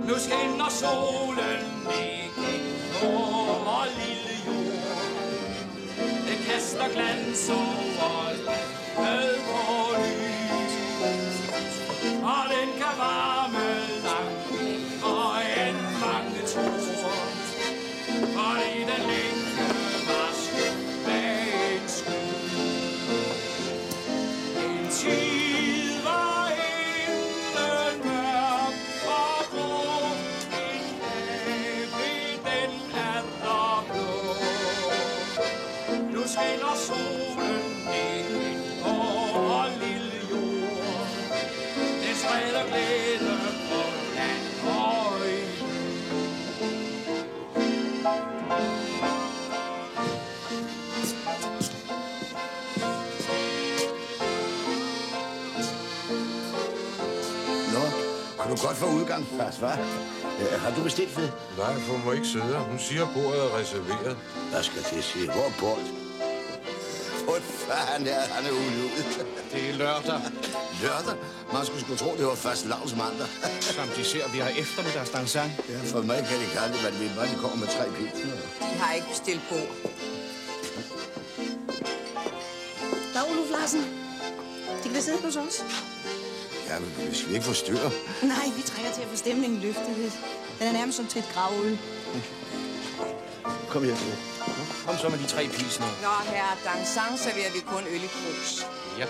Nu skinner solen ned over lille jord. Det kaster glans over med på lys. Og den kan varme langt og en mange tur. Fordi den længe var skjult bag en sky. En tid var himlen mørk og grå. En dag blev den atterblå. Nu skinner solen ned over lille jord. Den spreder glæde på land og ø. Kan du godt få udgangsplads, hva'? Har du bestilt det? Nej, for hun må ikke sidde. Hun siger, at bordet er reserveret. Hvad skal det sige? Hvor er bordet? Hvor fanden er han ude? Det er lørdag. Lørdag? Man skulle sgu tro, det var fast lavnsmandag. Som de ser, vi har eftermiddagsdansang. Ja, for mig kan de kalde det, hvad de vil. Bare de kommer med 3 pilsner. De har ikke bestilt bord. Dag, Oluf Larsen. De kan da sidde hos os. Ja, men vi skal ikke forstyrre. Nej, vi trænger til at få stemningen løftet lidt. Den er nærmest som til et gravøl. Kom her. Kom så med de 3 pilsner. Nå, herre dansang serverer vi kun øl i krus. Ja.